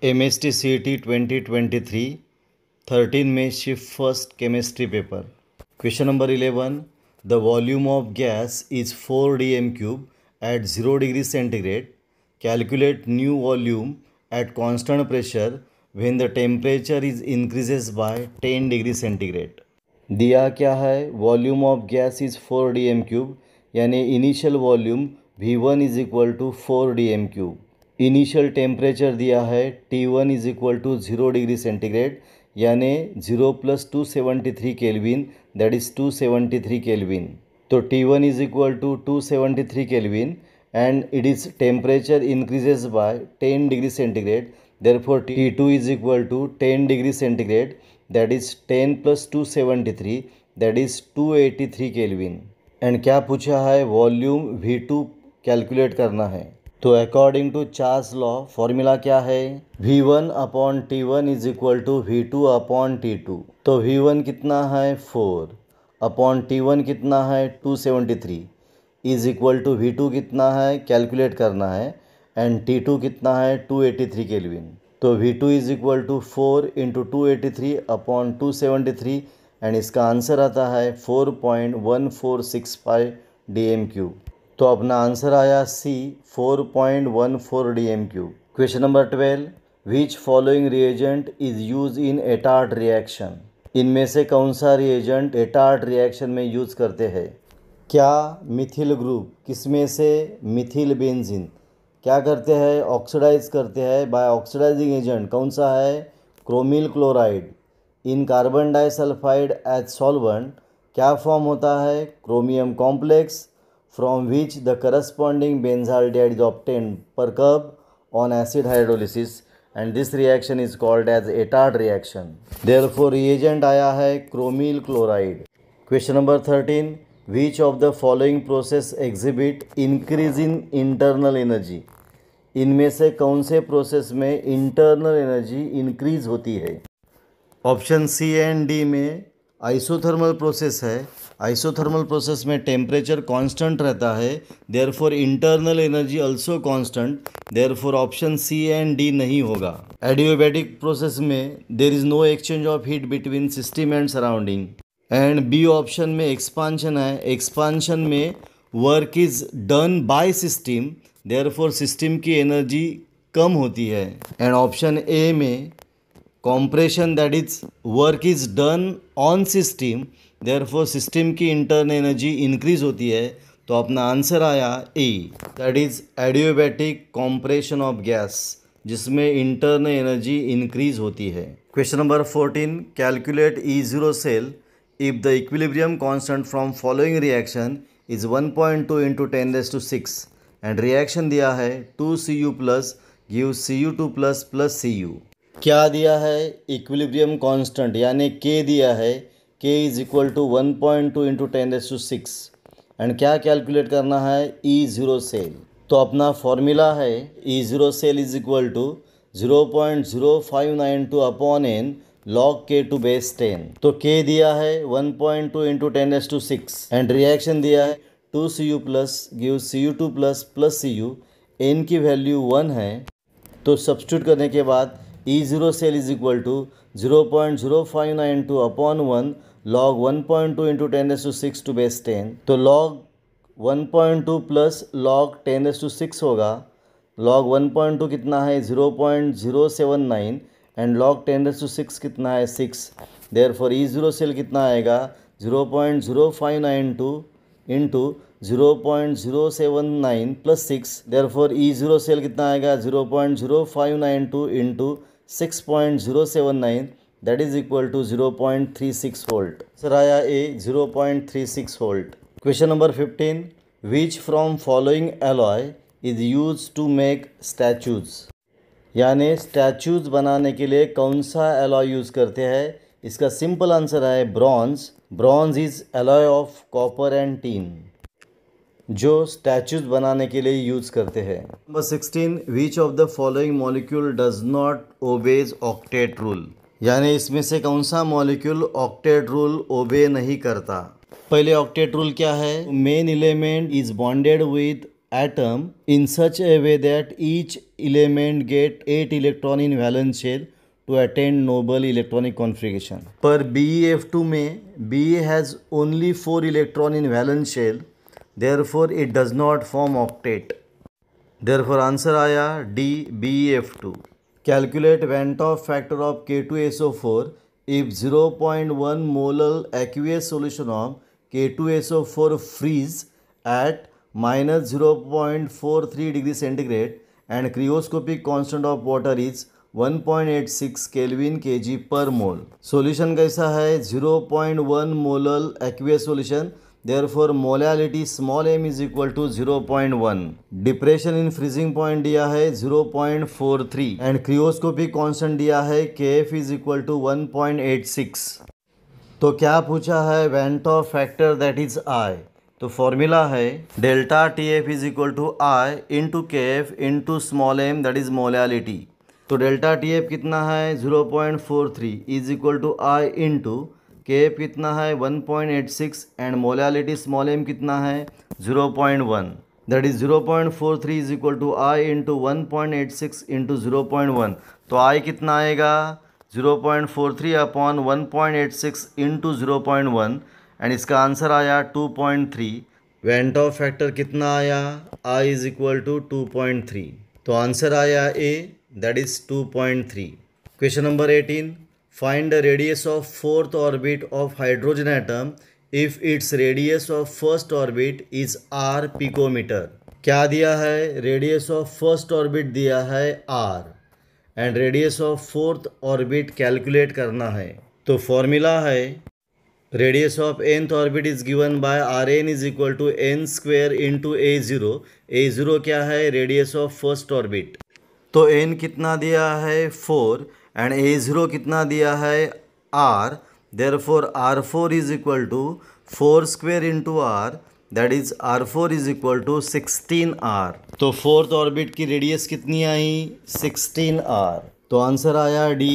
MST CET 2023 13 May shift first chemistry paper. Question number 11. The volume of gas is 4 dm cube at 0 degree centigrade. Calculate new volume at constant pressure when the temperature is increases by 10 degree centigrade. दिया क्या है, volume of gas is 4 dm cube, यानी initial volume V1 is equal to 4 dm cube. Initial temperature दिया है T1 is equal to 0 degree centigrade, यानी 0 + 273 kelvin, that is 273 kelvin. तो T1 is equal to 273 kelvin and it is temperature increases by 10 degree centigrade. Therefore T2 is equal to 10 degree centigrade, that is 10 + 273, that is 283 kelvin. And क्या पूछा है, volume V2 calculate करना है. तो according to Charles law formula क्या है, V1/T1 is equal to V2/T2. तो V1 कितना है 4 अपॉन T1 कितना है 273 इज इक्वल टू V2 कितना है कैलकुलेट करना है एंड T2 कितना है 283 केल्विन. तो V2 is equal to 4 × 283 upon 273 and इसका आंसर आता है 4.1465 dm क्यूब. तो अपना आंसर आया C 4.14 dm cube. Question number 12. Which following reagent is use in Etard reaction. इनमें से कौन सा रिएजेंट एटार्ट रिएक्शन में यूज करते हैं. क्या मिथिल ग्रुप, किसमें से मिथिल बेंजीन क्या करते हैं, ऑक्सीडाइज करते हैं बाय ऑक्सीडाइजिंग एजेंट. कौन सा है, chromyl chloride. In carbon disulphide as solvent क्या फॉर्म होता है, chromium complex, from which the corresponding benzaldehyde is obtained पर कब on acid hydrolysis and this reaction is called as Etard reaction. Therefore reagent आया है chromyl chloride. Question number 13. Which of the following process exhibit increase in internal energy. इनमें से कौन से process में internal energy increase होती है. Option C and D में आइसोथर्मल प्रोसेस है. आइसोथर्मल प्रोसेस में टेम्परेचर कांस्टेंट रहता है, therefore internal energy also constant, therefore option C and D नहीं होगा. एडियाबैटिक प्रोसेस में there is no exchange of heat between system and surrounding. And B option में expansion है. Expansion में work is done by system, therefore system की energy कम होती है. एंड ऑप्शन ए में compression, that is work is done on system, therefore system की internal energy increase होती है. तो अपना आंसर आया A, that is adiabatic compression of gas, जिसमें इंटरनल एनर्जी इंक्रीज होती है. Question number 14. Calculate E0 cell if the equilibrium constant from following reaction is 1.2 × 10⁶ and reaction दिया है 2Cu plus gives Cu2 plus plus Cu. क्या दिया है, equilibrium constant यानी K दिया है, K is equal to 1.2 × 10⁶ and क्या कैलकुलेट करना है, E0 सेल. तो अपना फॉर्मूला है E0 cell is equal to 0.0592 upon n log K to base 10. तो K दिया है 1.2 × 10⁶ एंड रिएक्शन दिया है 2Cu plus gives Cu2 plus plus Cu. n की वैल्यू 1 है, तो सब्स्टिट्यूट करने के बाद E0 cell is equal to 0.0592 upon 1 log 1.2 × 10⁶ to base 10. तो log 1.2 प्लस log 10⁶ होगा. log 1.2 कितना है 0.079 एंड log 10⁶ कितना है 6. देयरफॉर E0 सेल कितना आएगा 0.0592 into 0.079 plus 6. Therefore E0 cell कितना आएगा 0.0592 into 6.079, that is equal to 0.36 volt. Sir आया A 0.36 volt. Question number 15. Which from following alloy is use to make statues. यानी स्टैचूज बनाने के लिए कौन सा एलॉय यूज़ करते हैं. इसका सिंपल आंसर है bronze. Bronze is alloy of copper and teen, जो स्टैचूज बनाने के लिए यूज़ करते हैं. Number 16. Which of the following molecule does not obeys octet rule. यानी इसमें से कौन सा मॉलिक्यूल ऑक्टेट रूल ओबे नहीं करता. पहले ऑक्टेट रूल क्या है, main element is bonded with atom in such a way that each element get 8 electron in valence shell to attain noble electronic configuration. पर BeF2 में Be has only 4 electron in valence shell, therefore it does not form octet. Therefore answer आया D BeF2. Calculate Van't Hoff factor of K2SO4 if 0.1 molar aqueous solution of K2SO4 freeze at minus 0.43 degree centigrade and cryoscopic constant of water is 1.86 Kelvin kg per mole. Solution कैसा है? 0.1 molar aqueous solution, therefore molality small m is equal to 0.1. Depression in freezing point दिया है 0.43 and cryoscopic constant दिया है Kf is equal to 1.86. तो क्या पूछा है? Van't Hoff factor that is I. तो फॉर्मूला है delta T F is equal to I into K F into small M that is molality. तो डेल्टा टी एफ कितना है? 0.43 is equal to I into K F कितना है? 1.86 and molality small M कितना है? 0.1. That is 0.43 is equal to I into 1.86 into 0.1. तो I कितना आएगा? 0.43 अपॉन 1.86 इंटू 0.1 एंड इसका आंसर आया 2.3. Van't Hoff फैक्टर कितना आया? I is equal to 2.3. तो आंसर आया A, that is 2.3. Question number 18. Find the radius of fourth orbit of hydrogen atom if its radius of first orbit is r picometre. क्या दिया है? Radius of first orbit दिया है r and radius of fourth orbit calculate करना है. तो formula है radius of nth orbit is given by Rn is equal to n square into a0. a0 क्या है? radius of first orbit. तो n कितना दिया है? 4 एंड a0 कितना दिया है? r. therefore r4 is equal to 4 square into r, that is r4 is equal to 16r. तो फोर्थ ऑर्बिट की रेडियस कितनी आई? 16r. तो आंसर आया D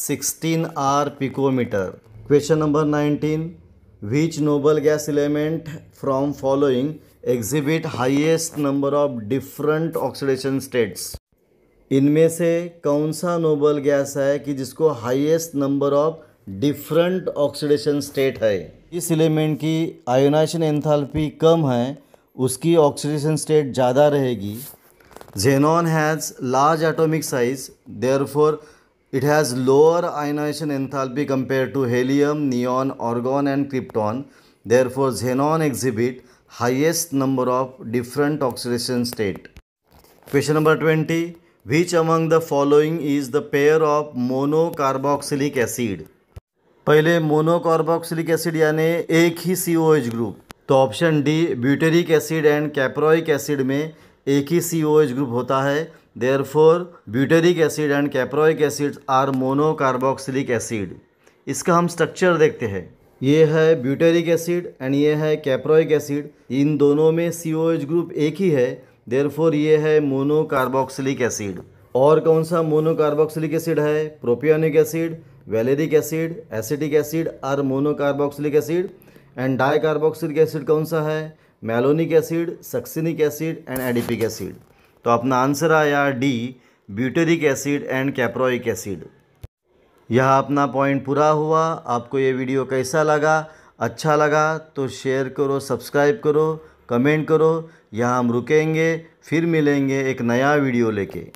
16r picometre. Question number 19. Which noble gas element from following exhibit highest number of different oxidation states? इनमें से कौन सा noble gas है कि जिसको highest number of different oxidation state है? इस एलिमेंट की आयोनाइजेशन एंथैल्पी कम है, उसकी ऑक्सीडेशन स्टेट ज़्यादा रहेगी. Xenon has large atomic size, therefore it has lower ionization enthalpy compared to helium, neon, argon and krypton. Therefore, xenon exhibit highest number of different oxidation state. Question number 20. Which among the following is the pair of monocarboxylic acid? पहले monocarboxylic acid यानी एक ही COH group. तो option D butyric acid and caproic acid में एक ही COH group होता है. Therefore, butyric acid and caproic acids are monocarboxylic acid. इसका हम स्ट्रक्चर देखते हैं. ये है ब्यूटेरिक एसिड एंड ये है कैप्रोइक एसिड. इन दोनों में COH ग्रुप एक ही है, देयरफॉर ये है मोनोकार्बोक्सिलिक एसिड. और कौन सा मोनोकार्बोक्सिलिक एसिड है? Propionic acid, valeric acid, acetic acid are monocarboxylic acid. And dicarboxylic acid कौन सा है? Malonic acid, succinic acid and adipic acid. तो अपना आंसर आया D butyric acid and caproic acid. यह अपना पॉइंट पूरा हुआ. आपको ये वीडियो कैसा लगा? अच्छा लगा तो शेयर करो, सब्सक्राइब करो, कमेंट करो. यहाँ हम रुकेंगे, फिर मिलेंगे एक नया वीडियो लेके.